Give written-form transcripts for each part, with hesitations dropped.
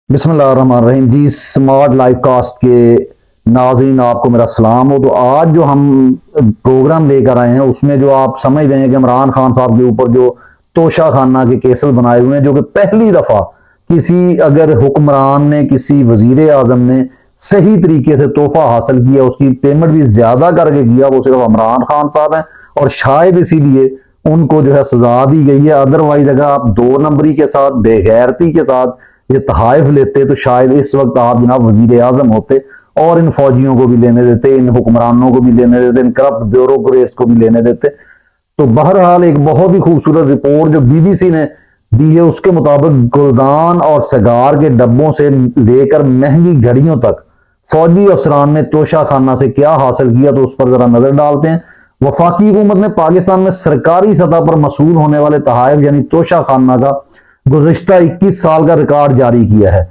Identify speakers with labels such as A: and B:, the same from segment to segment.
A: بسم اللہ الرحمن الرحیم جی، سمارٹ لائف کاسٹ کے ناظرین آپ کو میرا سلام ہو۔ تو آج جو ہم پروگرام لے کر آئے ہیں اس میں جو آپ سمجھ رہے ہیں کہ عمران خان صاحب کے اوپر جو توشہ خانہ کے کیسز بنائے ہوئے ہیں، جو کہ پہلی دفعہ کسی اگر حکمران نے، کسی وزیر اعظم نے صحیح طریقے سے تحفہ حاصل کیا، اس کی پیمنٹ بھی زیادہ کر کے کیا، وہ صرف عمران خان صاحب ہیں، اور شاید اسی لیے ان کو جو ہے سزا دی گئی ہے۔ ادروائز اگر آپ دو نمبری کے ساتھ، بے غیرتی کے ساتھ یہ تحائف لیتے تو شاید اس وقت آپ جناب وزیر اعظم ہوتے اور ان فوجیوں کو بھی لینے دیتے، ان حکمرانوں کو بھی لینے دیتے، ان کرپٹ بیوروکریٹس کو بھی لینے دیتے۔ تو بہرحال ایک بہت ہی خوبصورت رپورٹ جو بی بی سی نے دی ہے، اس کے مطابق گلدان اور سگار کے ڈبوں سے لے کر مہنگی گھڑیوں تک فوجی افسران نے توشہ خانہ سے کیا حاصل کیا، تو اس پر ذرا نظر ڈالتے ہیں۔ وفاقی حکومت نے پاکستان میں سرکاری سطح پر موصول ہونے والے تحائف یعنی توشہ خانہ کا گزشتہ 21 سال کا ریکارڈ جاری کیا ہے،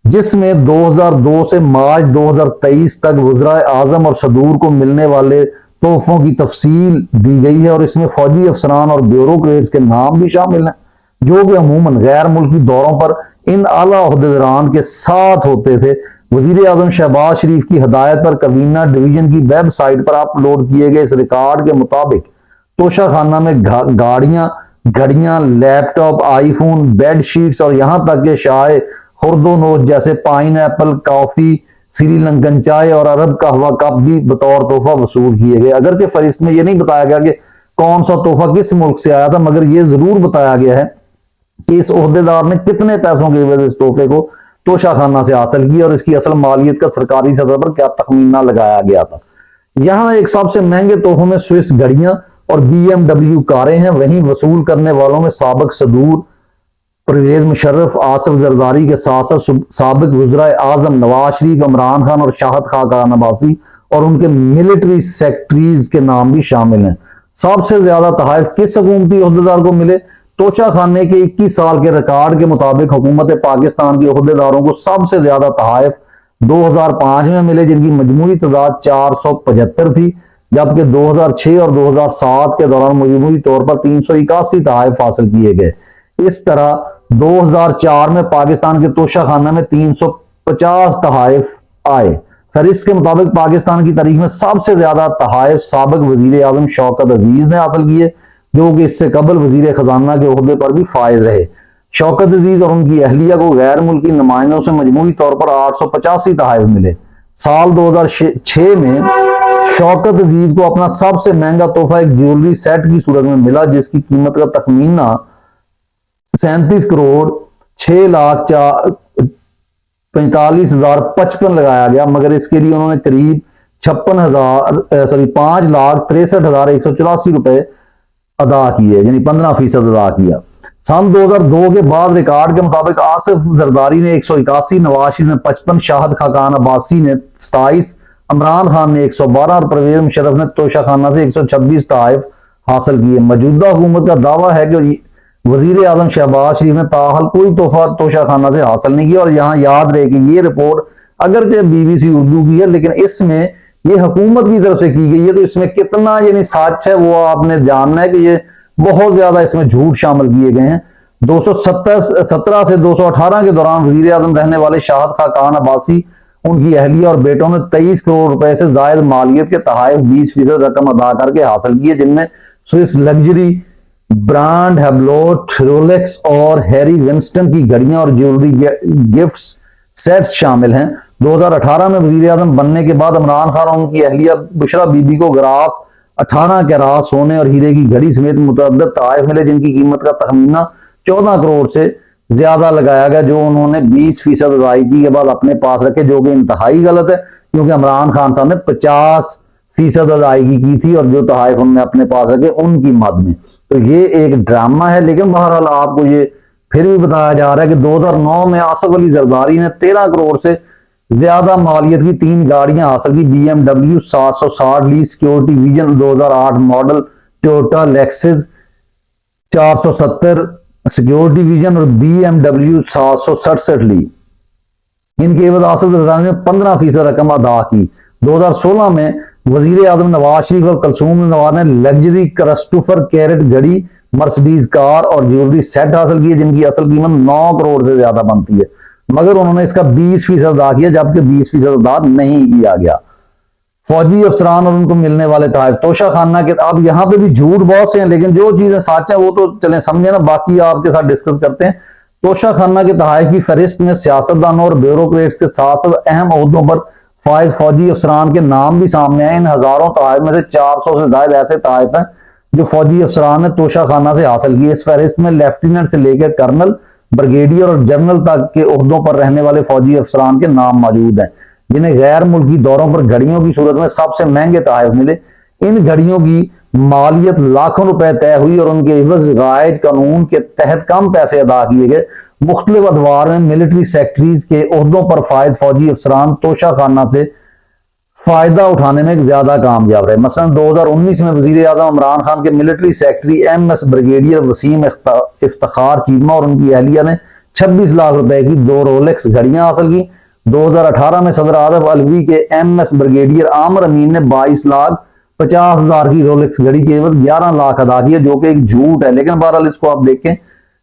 A: جس میں 2002 سے مارچ 2023 تک وزراء اعظم اور صدور کو ملنے والے تحفوں کی تفصیل دی گئی ہے، اور اس میں فوجی افسران اور بیوروکریٹس کے نام بھی شامل ہیں، جو کہ عموماً غیر ملکی دوروں پر ان اعلیٰ عہدیداران کے ساتھ ہوتے تھے۔ وزیر اعظم شہباز شریف کی ہدایت پر کابینہ ڈویژن کی ویب سائٹ پر اپلوڈ کیے گئے اس ریکارڈ کے مطابق توشہ خانہ میں گاڑیاں، گھڑیاں، لیپ ٹاپ، آئی فون، بیڈ شیٹس اور یہاں تک کہ شائع خرد و نوش جیسے پائن ایپل، کافی، سری لنکن چائے اور عرب قہوہ کپ بھی بطور تحفہ وصول کیے گئے۔ اگرچہ فہرست میں یہ نہیں بتایا گیا کہ کون سا تحفہ کس ملک سے آیا تھا، مگر یہ ضرور بتایا گیا ہے کہ اس عہدیدار نے کتنے پیسوں کی وجہ سے اس تحفے کو توشہ خانہ سے حاصل کیا، اور اس کی اصل مالیت کا سرکاری سطح پر کیا تخمینہ لگایا گیا تھا۔ یہاں ایک سب سے مہنگے تحفوں میں سوئس گھڑیاں اور بی ایم ڈبلیو کاریں ہیں۔ وہیں وصول کرنے والوں میں سابق صدور پرویز مشرف، آصف زرداری کے ساتھ ساتھ سابق وزراء اعظم نواز شریف، عمران خان اور شاہد خاقان عباسی اور ان کے ملٹری سیکٹریز کے نام بھی شامل ہیں۔ سب سے زیادہ تحائف کس حکومتی عہدیدار کو ملے؟ توشہ خانے کے 21 سال کے ریکارڈ کے مطابق حکومت پاکستان کے عہدیداروں کو سب سے زیادہ تحائف 2005 میں ملے، جن کی مجموعی تعداد 475 تھی، جبکہ 2006 اور 2007 کے دوران مجموعی طور پر 381 تحائف حاصل کیے گئے۔ اس طرح 2004 میں پاکستان کے توشہ خانہ میں 350 تحائف آئے۔ فہرست کے مطابق پاکستان کی تاریخ میں سب سے زیادہ تحائف سابق وزیر اعظم شوکت عزیز نے حاصل کیے، جو کہ اس سے قبل وزیر خزانہ کے عہدے پر بھی فائز رہے۔ شوکت عزیز اور ان کی اہلیہ کو غیر ملکی نمائندوں سے مجموعی طور پر 885 تحائف ملے۔ سال 2006 میں شوکت عزیز کو اپنا سب سے مہنگا تحفہ ایک جیولری سیٹ کی صورت میں ملا، جس کی قیمت کا تخمینہ 37 کروڑ 6,45,055 لگایا گیا، مگر اس کے لیے انہوں نے قریب 5,63,184 روپے ادا کیے، یعنی 15% ادا کیا۔ سن 2002 کے بعد ریکارڈ کے مطابق آصف زرداری نے 181، نواز شریف نے 55، شاہد خاقان عباسی نے 27، عمران خان نے 112 اور پرویز مشرف نے توشہ خانہ سے 126 تحائف حاصل کیے۔ موجودہ حکومت کا دعویٰ ہے کہ وزیر اعظم شہباز شریف نے تاحال کوئی تحفہ توشہ خانہ سے حاصل نہیں کیا، اور یہاں یاد رہے کہ یہ رپورٹ اگرچہ بی بی سی اردو کی ہے، لیکن اس میں یہ حکومت کی طرف سے کی گئی ہے، تو اس میں کتنا یعنی سچ ہے وہ آپ نے جاننا ہے کہ یہ بہت زیادہ اس میں جھوٹ شامل کیے گئے ہیں۔ 217 سے 218 کے دوران وزیر اعظم رہنے والے شاہد خاقان عباسی، ان کی اہلیہ اور بیٹوں نے 23 کروڑ روپے سے زائد مالیت کے تحائف 20% رقم ادا کر کے حاصل کیے، جن میں سوئس لگژری برانڈ ہیبلوٹ، رولیکس اور ہیری ونسٹن کی گھڑیاں اور جیولری گفٹس سیٹس شامل ہیں۔ 2018 میں وزیر اعظم بننے کے بعد عمران خان اور ان کی اہلیہ بشرا بی بی کو گراف 18 کیرات سونے اور ہیرے کی گھڑی سمیت متعدد تحائف ملے، جن کی قیمت کا تخمینہ 14 کروڑ سے زیادہ لگایا گیا، جو انہوں نے 20% ادائیگی کے بعد اپنے پاس رکھے، جو کہ انتہائی غلط ہے، کیونکہ عمران خان صاحب نے 50% ادائیگی کی تھی، اور جو تحائف انہوں نے اپنے پاس رکھے ان کی مد میں۔ تو یہ ایک ڈرامہ ہے، لیکن بہرحال آپ کو یہ پھر بھی بتایا جا رہا ہے کہ 2009 میں آصف علی زرداری نے 13 کروڑ سے زیادہ مالیت کی 3 گاڑیاں حاصل کی، بی ایم ڈبلیو 760 لی security vision 2008 model, Toyota Lexus 470 security vision اور بی ایم ڈبلیو 767 لی۔ ان کے عوض آصف زرداری نے 15% رقم ادا کی۔ 2016 میں وزیر اعظم نواز شریف اور کلثوم نواز نے لگژری کرسٹوفر کیرٹ گھڑی، مرسڈیز کار اور جیولری سیٹ حاصل کیے، جن کی اصل قیمت 9 کروڑ سے زیادہ بنتی ہے۔ مگر انہوں نے اس کا 20% ادا کیا، جبکہ 20% ادا نہیں کیا گیا۔ فوجی افسران اور ان کو ملنے والے تحائف توشہ خانہ کے، اب یہاں پہ بھی جھوٹ بہت سے ہیں، لیکن جو چیزیں سچ ہیں وہ تو چلیں سمجھے نا، باقی آپ کے ساتھ ڈسکس کرتے ہیں۔ توشہ خانہ کے تحائف کی فہرست میں سیاستدانوں اور بیوروکریٹس کے ساتھ ساتھ اہم عہدوں پر فائز فوجی افسران کے نام بھی سامنے آئے۔ ان ہزاروں تحائف میں سے 400 سے زائد ایسے تحائف ہیں جو فوجی افسران نے توشہ خانہ سے حاصل کیے۔ اس فہرست میں لیفٹیننٹ سے لے کر کرنل، بریگیڈیئر اور جنرل تک کے عہدوں پر رہنے والے فوجی افسران کے نام موجود ہیں، جنہیں غیر ملکی دوروں پر گھڑیوں کی صورت میں سب سے مہنگے تحائف ملے۔ ان گھڑیوں کی مالیت لاکھوں روپے طے ہوئی اور ان کے عوض رائج قانون کے تحت کم پیسے ادا کیے گئے۔ مختلف ادوار میں ملٹری سیکٹریز کے عہدوں پر فائز فوجی افسران توشہ خانہ سے فائدہ اٹھانے میں زیادہ کامیاب رہے۔ مثلا 2019 میں وزیر اعظم عمران خان کے military secretary M S brigadier Waseem Iftikhar Cheema اور ان کی اہلیہ نے 26 لاکھ روپے کی 2 رولیکس گھڑیاں حاصل کی۔ 2018 میں صدر آصف الوی کے ایم ایس بریگیڈیئر عامر امین نے 22,50,000 کی رولکس گھڑی کے عوض 11 لاکھ ادا کیے، جو کہ ایک جھوٹ ہے، لیکن بہرحال اس کو آپ دیکھیں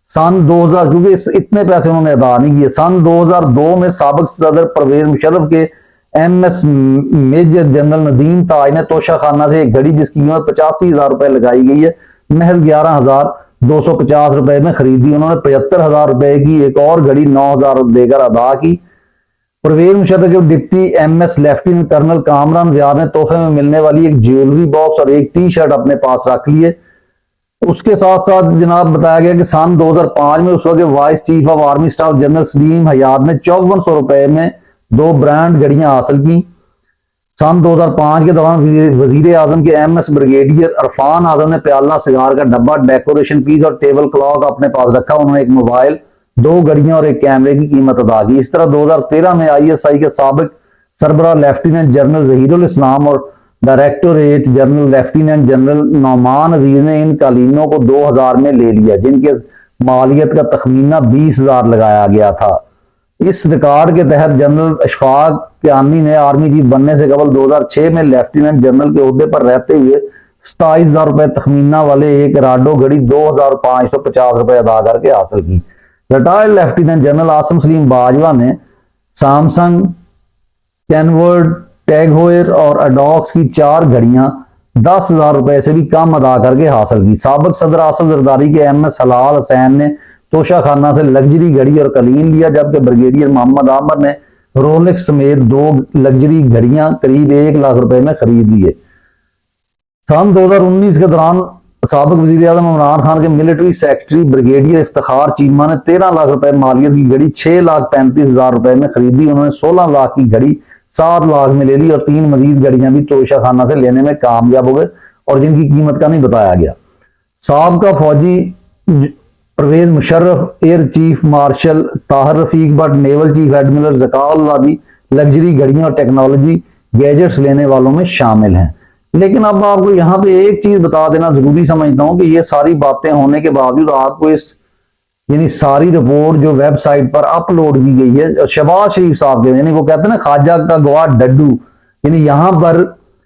A: سن 2000، کیونکہ اتنے پیسے انہوں نے ادا نہیں کیے۔ سن 2002 میں سابق صدر پرویز مشرف کے M S major general Nadeem Taj نے توشہ خانہ سے ایک گھڑی جس کی قیمت 85,000 روپے لگائی گئی ہے، محض 11,250 روپے میں خریدی۔ انہوں نے 75,000 روپے کی ایک اور گھڑی 9,000 دے کر ادا کی۔ پرویز مشرف کے deputy M S lieutenant colonel Kamran Ziyad نے تحفے میں ملنے والی ایک جیولری باکس اور ایک ٹی شرٹ اپنے پاس رکھ لیے۔ اس کے ساتھ ساتھ جناب بتایا گیا کہ سن 2005 میں اس وقت vice chief of army staff general Saleem Hayat نے 5400 روپے میں 2 برانڈ گھڑیاں حاصل کی۔ سن 2005 کے دوران وزیر اعظم کے ایم ایس بریگیڈیئر عرفان اعظم نے پیالہ سگار کا ڈبہ، ڈیکوریشن پیس اور ٹیبل کلاک اپنے پاس رکھا۔ انہوں نے ایک موبائل، 2 گھڑیاں اور ایک کیمرے کی قیمت ادا کی۔ اس طرح 2013 میں آئی ایس آئی کے سابق سربراہ لیفٹیننٹ جنرل ظہیر الاسلام اور directorate general lieutenant general Noman Aziz نے ان قالینوں کو 2000 میں لے لیا، جن کے مالیت کا تخمینہ 20,000 لگایا گیا تھا۔ اس ریکارڈ کے تحت جنرل اشفاق کیانی نے آرمی چیف بننے سے قبل 2006 میں لیفٹیننٹ جنرل کے عہدے پر رہتے ہوئے 27,000 روپے تخمینہ والے ایک راڈو گھڑی 2,550 روپے ادا کر کے حاصل کی۔ ریٹائرڈ لیفٹیننٹ جنرل آصم سلیم باجوہ نے سامسنگ، کینورڈ، ٹیگ ہوئر اور اڈاکس کی 4 گھڑیاں 10,000 روپے سے بھی کم ادا کر کے حاصل کی۔ سابق صدر آصف زرداری کے ایم ایس حلال حسین نے توشہ خانہ سے لگژری گھڑی اور قلین لیا، جبکہ بریگیڈیئر محمد عامر نے رولکس سمیت 2 لگژری گھڑیاں قریب 1 لاکھ روپے میں خرید لیے۔ سن 2019 کے دوران سابق وزیر اعظم عمران خان کے military secretary brigadier Iftikhar Cheema نے 13 لاکھ روپے مالیت کی گھڑی 6,35,000 روپے میں خریدی۔ انہوں نے 16 لاکھ کی گھڑی 7 لاکھ میں لے لی اور 3 مزید گھڑیاں بھی توشہ خانہ سے لینے میں کامیاب ہو گئے اور جن کی قیمت کا نہیں بتایا گیا۔ سابقہ فوجی Pervez Musharraf, air chief marshal Tahir Rafiq Butt, naval chief admiral Zakaullah بھی لگژری گھڑیاں اور ٹیکنالوجی گیجٹس لینے والوں میں شامل ہیں۔ لیکن اب آپ کو یہاں پہ ایک چیز بتا دینا ضروری سمجھتا ہوں کہ یہ ساری باتیں ہونے کے باوجود آپ کو اس یعنی ساری رپورٹ جو ویب سائٹ پر اپلوڈ کی گئی ہے شہباز شریف صاحب کے، یعنی وہ کہتے ہیں نا خواجہ کا گواہ ڈڈو، یعنی یہاں پر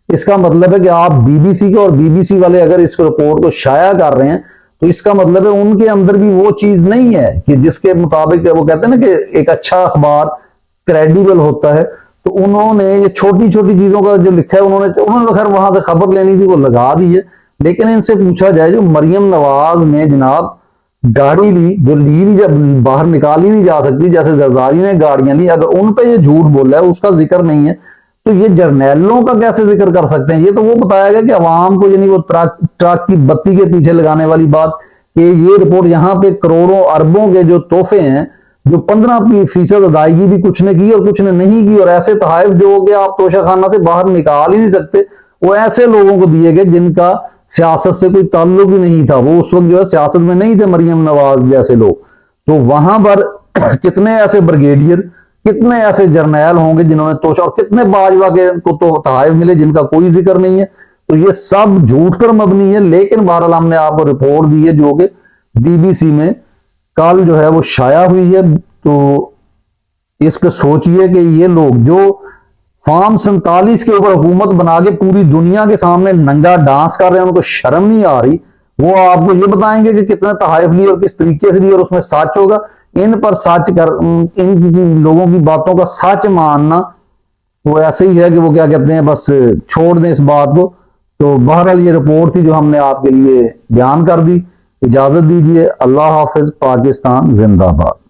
A: اس کا مطلب ہے کہ آپ بی بی سی کے اور بی بی سی والے اگر اس رپورٹ کو شائع کر رہے ہیں تو اس کا مطلب ہے ان کے اندر بھی وہ چیز نہیں ہے کہ جس کے مطابق وہ کہتے ہیں نا کہ ایک اچھا اخبار کریڈیبل ہوتا ہے۔ تو انہوں نے یہ چھوٹی چھوٹی چیزوں کا جو لکھا ہے انہوں نے خیر وہاں سے خبر لینی تھی وہ لگا دی ہے، لیکن ان سے پوچھا جائے جو مریم نواز نے جناب گاڑی لی، جو لی بھی جب باہر نکالی نہیں جا سکتی، جیسے زرداری نے گاڑیاں لی، اگر ان پہ یہ جھوٹ بولا ہے اس کا ذکر نہیں ہے تو یہ جرنیلوں کا کیسے ذکر کر سکتے ہیں؟ یہ تو وہ بتایا گیا کہ عوام کو یعنی وہ ٹرک کی بتی کے پیچھے لگانے والی بات کہ یہ رپورٹ یہاں پہ کروڑوں اربوں کے جو تحفے ہیں جو 15% ادائیگی بھی کچھ نے کی اور کچھ نے نہیں کی، اور ایسے تحائف جو ہو گیا آپ توشہ خانہ سے باہر نکال ہی نہیں سکتے، وہ ایسے لوگوں کو دیے گئے جن کا سیاست سے کوئی تعلق ہی نہیں تھا، وہ اس وقت جو ہے سیاست میں نہیں تھے مریم نواز جیسے لوگ۔ تو وہاں پر کتنے ایسے بریگیڈیئر، کتنے ایسے جرنیل ہوں گے جنہوں نے توشہ، اور کتنے باجوہ کے کو تو تحائف ملے جن کا کوئی ذکر نہیں ہے۔ تو یہ سب جھوٹ پر مبنی ہے، لیکن بہرحال ہم نے آپ کو رپورٹ دی ہے جو کہ بی بی سی میں کل جو ہے وہ شائع ہوئی ہے۔ تو اس پہ سوچئے کہ یہ لوگ جو فارم 47 کے اوپر حکومت بنا کے پوری دنیا کے سامنے ننگا ڈانس کر رہے ہیں، ان کو شرم نہیں آ رہی، وہ آپ کو یہ بتائیں گے کہ کتنے تحائف لیے اور کس طریقے سے لیے اور اس میں سچ ہوگا؟ ان پر سچ کر ان لوگوں کی باتوں کا سچ ماننا وہ ایسے ہی ہے کہ وہ کیا کہتے ہیں بس چھوڑ دیں اس بات کو. تو بہرحال یہ رپورٹ تھی جو ہم نے آپ کے لیے بیان کر دی. اجازت دیجیے. اللہ حافظ. پاکستان زندہ باد.